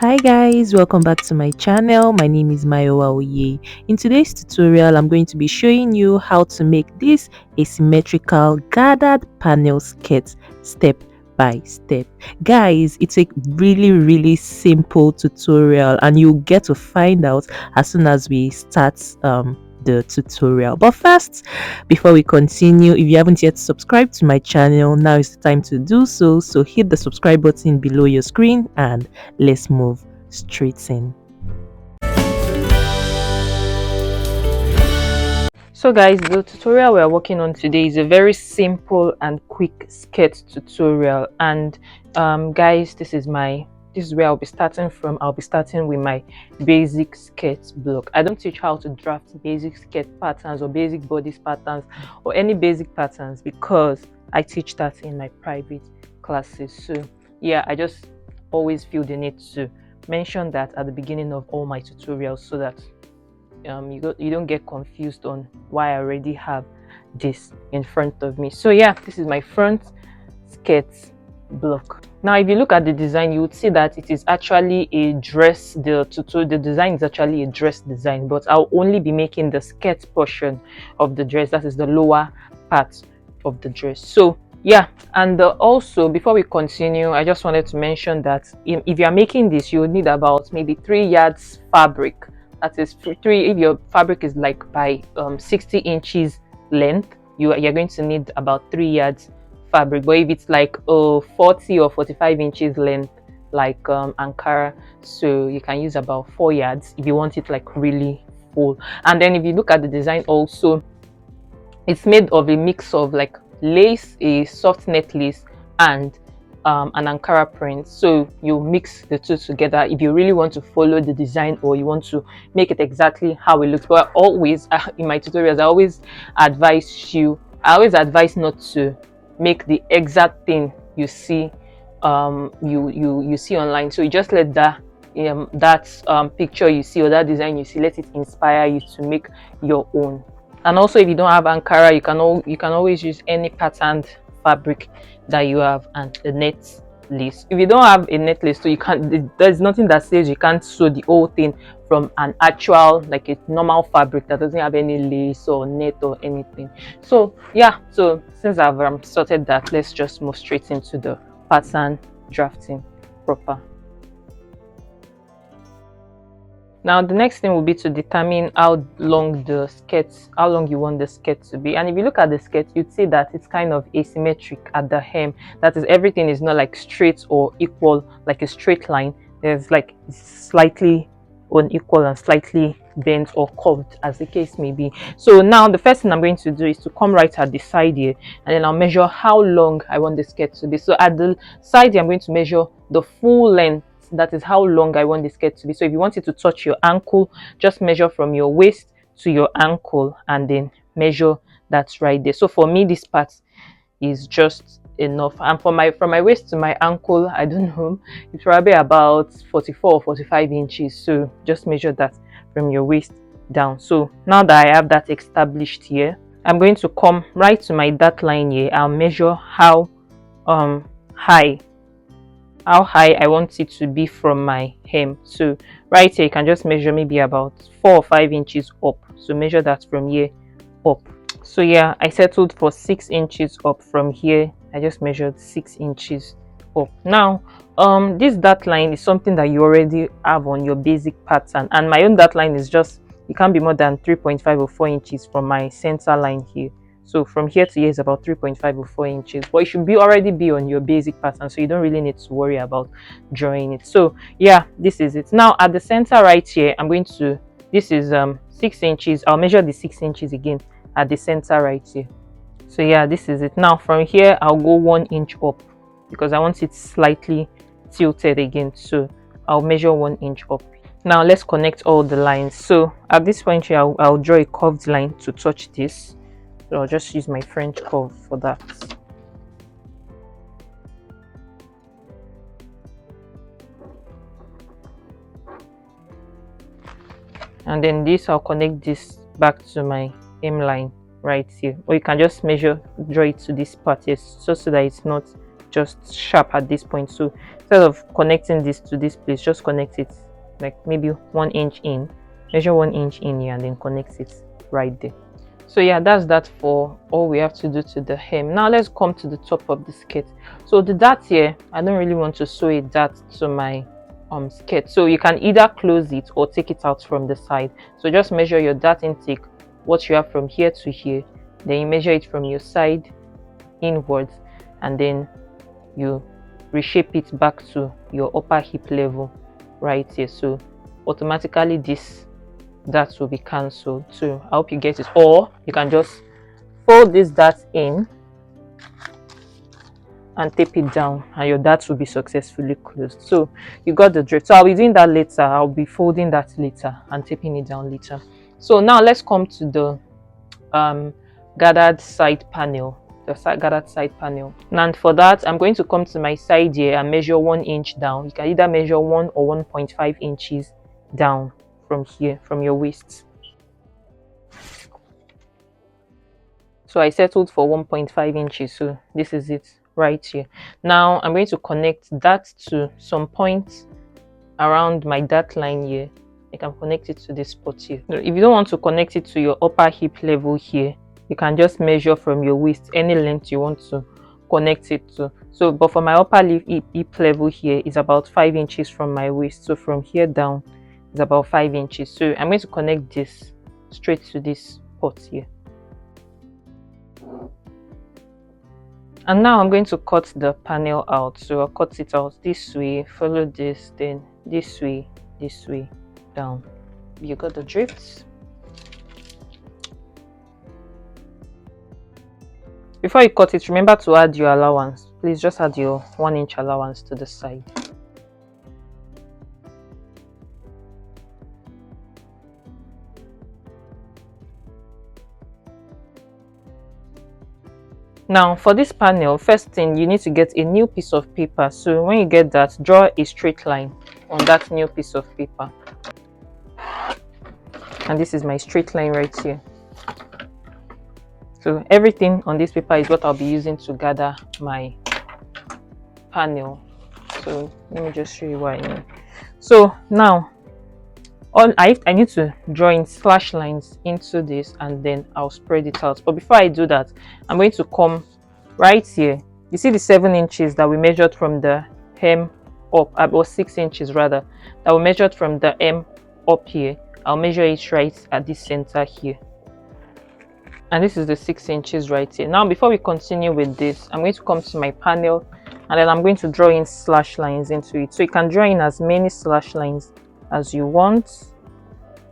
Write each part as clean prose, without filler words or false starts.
Hi guys, welcome back to my channel. My name is Mayowaoye. In today's tutorial, I'm going to be showing you how to make this asymmetrical gathered panel skirt step by step. Guys, it's a really simple tutorial and you'll get to find out as soon as we start the tutorial. But first, before we continue, if you haven't yet subscribed to my channel, now is the time to do so. So hit the subscribe button below your screen and let's move straight in. So guys, the tutorial we are working on today is a very simple and quick skirt tutorial, and guys, this is where I'll be starting from. I'll be starting with my basic skirt block. I don't teach how to draft basic skirt patterns or basic bodice patterns or any basic patterns because I teach that in my private classes. So yeah, I just always feel the need to mention that at the beginning of all my tutorials so that you don't get confused on why I already have this in front of me. So yeah, this is my front skirt block. Now if you look at the design, you would see that it is actually a dress. The design is actually a dress design, but I'll only be making the skirt portion of the dress, that is the lower part of the dress. So yeah, and also before we continue, I just wanted to mention that if you are making this, you would need about maybe 3 yards fabric. That is three. If your fabric is like by 60 inches length, you're going to need about 3 yards fabric. But if it's like 40 or 45 inches length, like Ankara, so you can use about 4 yards if you want it like really full. And then if you look at the design also, it's made of a mix of like lace, a soft net lace, and an Ankara print. So you mix the two together if you really want to follow the design or you want to make it exactly how it looks. But always in my tutorials, I always advise not to make the exact thing you see you see online. So you just let that picture you see or that design you see, let it inspire you to make your own. And also, if you don't have Ankara, you can always use any patterned fabric that you have and the net lace. If you don't have a net lace, so you can't, there's nothing that says you can't sew the whole thing from an actual, like a normal fabric that doesn't have any lace or net or anything. So yeah, so since I've sorted that, let's just move straight into the pattern drafting proper. Now the next thing will be to determine how long you want the skirt to be. And if you look at the skirt, you'd see that it's kind of asymmetric at the hem. That is, everything is not like straight or equal, like a straight line. There's like slightly unequal and slightly bent or curved, as the case may be. So now the first thing I'm going to do is to come right at the side here, and then I'll measure how long I want the skirt to be. So at the side here, I'm going to measure the full length. That is how long I want the skirt to be. So if you want it to touch your ankle, just measure from your waist to your ankle and then measure that right there. So for me, this part is just enough, and from my waist to my ankle, I don't know, it's probably about 44 or 45 inches. So just measure that from your waist down. So now that I have that established here, I'm going to come right to my dot line here. I'll measure how high I want it to be from my hem. So right here, you can just measure maybe about 4 or 5 inches up. So measure that from here up. So yeah, I settled for 6 inches up from here. I just measured 6 inches up. Now this dot line is something that you already have on your basic pattern, and my own dot line is just, it can't be more than 3.5 or 4 inches from my center line here. So from here to here is about 3.5 or 4 inches, but it should already be on your basic pattern, so you don't really need to worry about drawing it. So yeah, this is it. Now at the center right here, I'm going to, this is 6 inches. I'll measure the 6 inches again at the center right here. So yeah, this is it. Now from here, I'll go 1 inch up because I want it slightly tilted again. So I'll measure 1 inch up. Now let's connect all the lines. So at this point here, I'll draw a curved line to touch this. So I'll just use my French curve for that. And then this, I'll connect this back to my hem line right here. Or you can just draw it to this part here, so that it's not just sharp at this point. So instead of connecting this to this place, just connect it like maybe 1 inch in, measure 1 inch in here, and then connect it right there. So yeah, that's that for all we have to do to the hem. Now let's come to the top of the skirt. So the dart here, I don't really want to sew a dart to my skirt, so you can either close it or take it out from the side. So just measure your dart intake, what you have from here to here, then you measure it from your side inwards, and then you reshape it back to your upper hip level right here. So automatically this dart will be cancelled. So I hope you get it. Or you can just fold this dart in and tape it down, and your dart will be successfully closed. So you got the drift. So I'll be doing that later. I'll be folding that later and taping it down later. So now let's come to the gathered side panel, gathered side panel. And for that, I'm going to come to my side here and measure 1 inch down. You can either measure 1 or 1.5 inches down from here, from your waist. So I settled for 1.5 inches. So this is it right here. Now I'm going to connect that to some points around my dart line here. I can connect it to this spot here. If you don't want to connect it to your upper hip level here, you can just measure from your waist any length you want to connect it to. So but for my upper hip level here is about 5 inches from my waist. So from here down is about 5 inches. So I'm going to connect this straight to this spot here. And now I'm going to cut the panel out. So I'll cut it out this way, follow this, then this way, down. You got the drifts. Before you cut it, remember to add your allowance. Please just add your 1 inch allowance to the side. Now for this panel, first thing, you need to get a new piece of paper. So when you get that, draw a straight line on that new piece of paper. And this is my straight line right here. So everything on this paper is what I'll be using to gather my panel. So let me just show you what I mean. So now I need to draw in slash lines into this, and then I'll spread it out. But before I do that, I'm going to come right here. You see the 7 inches that we measured from the hem up, or 6 inches rather, that we measured from the hem up here. I'll measure it right at this center here, and this is the 6 inches right here. Now before we continue with this, I'm going to come to my panel, and then I'm going to draw in slash lines into it. So you can draw in as many slash lines as you want,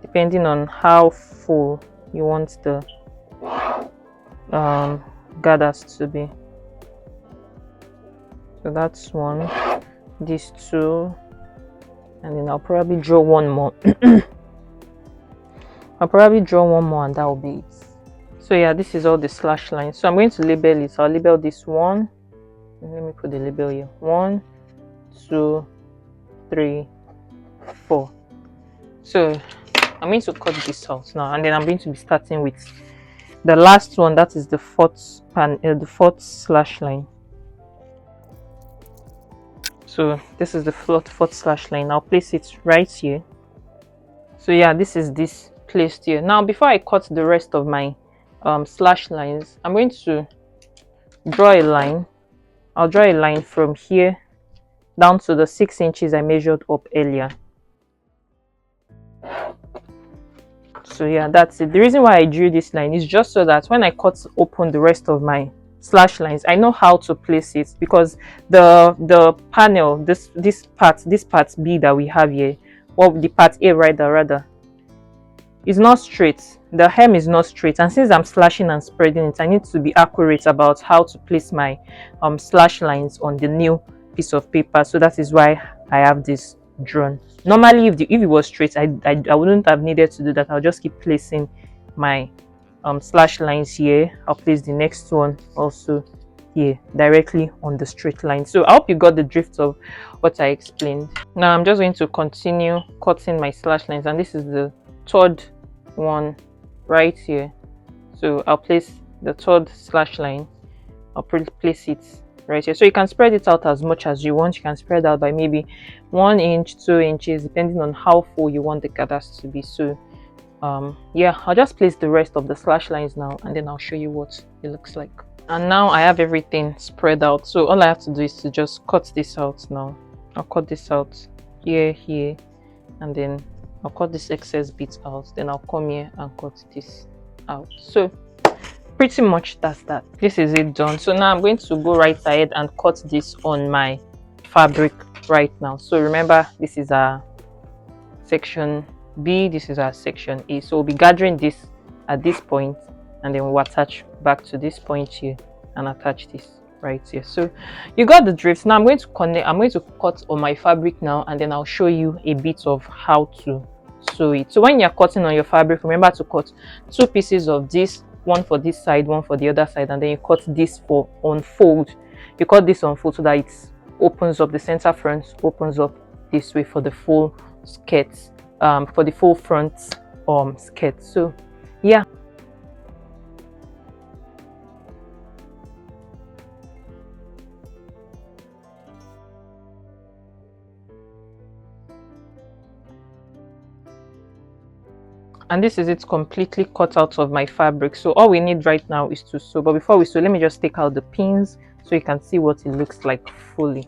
depending on how full you want the gathers to be. So that's one, these two, and then I'll probably draw one more. I'll probably draw one more, and that will be it. So yeah, this is all the slash lines. So I'm going to label it. I'll label this one. Let me put the label here. 1, 2, 3, 4. So I'm going to cut this out now, and then I'm going to be starting with the last one, that is the fourth slash line. So this is the fourth slash line. I'll place it right here. So yeah, this is this placed here. Now before I cut the rest of my slash lines, I'm going to draw a line. I'll draw a line from here down to the 6 inches I measured up earlier. So yeah, that's it. The reason why I drew this line is just so that when I cut open the rest of my slash lines, I know how to place it, because the panel, this part B that we have here, or the part A rather, is not straight. The hem is not straight, and since I'm slashing and spreading it, I need to be accurate about how to place my slash lines on the new piece of paper. So that is why I have this drawn. Normally if it was straight, I wouldn't have needed to do that. I'll just keep placing my slash lines here. I'll place the next one also here directly on the straight line. So I hope you got the drift of what I explained. Now I'm just going to continue cutting my slash lines, and this is the third one right here. So I'll place the third slash line. I'll place it right here. So you can spread it out as much as you want. You can spread out by maybe 1 inch, 2 inches, depending on how full you want the gathers to be. So yeah, I'll just place the rest of the slash lines now, and then I'll show you what it looks like. And now I have everything spread out, so all I have to do is to just cut this out now. I'll cut this out here, and then I'll cut this excess bit out. Then I'll come here and cut this out. So pretty much that's that. This is it done. So now I'm going to go right ahead and cut this on my fabric right now. So remember, this is our section B, this is our section A. So we'll be gathering this at this point, and then we'll attach back to this point here and attach this right here. So you got the drift. Now I'm going to cut on my fabric now, and then I'll show you a bit of how to sew it. So when you're cutting on your fabric, remember to cut 2 pieces of this, one for this side, one for the other side, and then you cut this for unfold. You cut this unfold so that it opens up, the center front opens up this way for the full skirt, for the full front skirt. So yeah. And this is it completely cut out of my fabric. So all we need right now is to sew. But before we sew, let me just take out the pins so you can see what it looks like fully.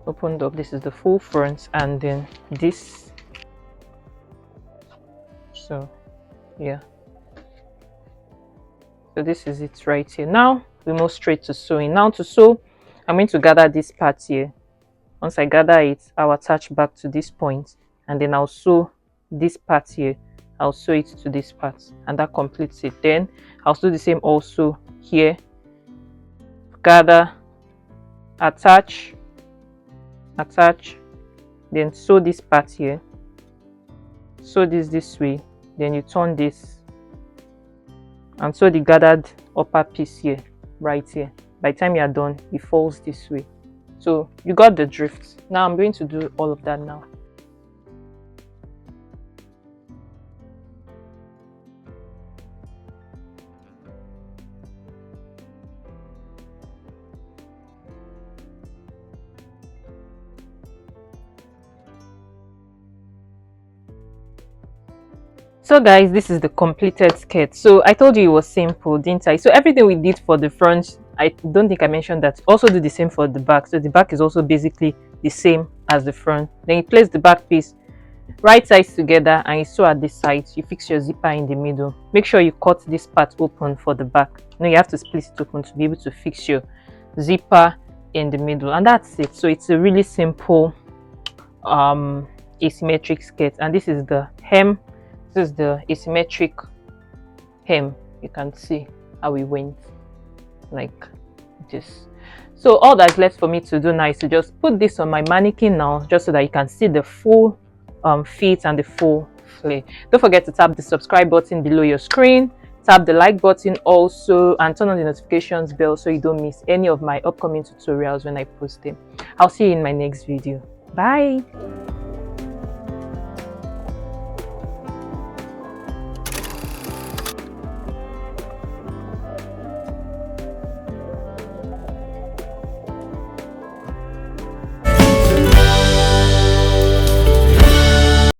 Opened up, this is the full front, and then this. So yeah, so this is it right here. Now we move straight to sewing. Now to sew, I'm going to gather this part here. Once I gather it, I'll attach back to this point, and then I'll sew this part here. I'll sew it to this part, and that completes it. Then I'll do the same also here. Gather, attach, then sew this part here. Sew this way, then you turn this and sew the gathered upper piece here, right here. By the time you are done, it falls this way. So you got the drift. Now I'm going to do all of that now. So guys, this is the completed skirt. So I told you it was simple, didn't I? So everything we did for the front, I don't think I mentioned that. Also do the same for the back. So the back is also basically the same as the front. Then you place the back piece right sides together, and you sew at this side. You fix your zipper in the middle. Make sure you cut this part open for the back. Now you have to split it open to be able to fix your zipper in the middle, and that's it. So it's a really simple asymmetric skirt, and this is the hem. This is the asymmetric hem. You can see how it went like this. So all that's left for me to do now is to just put this on my mannequin now, just so that you can see the full fit and the full flare. Don't forget to tap the subscribe button below your screen, tap the like button also, and turn on the notifications bell so you don't miss any of my upcoming tutorials when I post them. I'll see you in my next video. Bye.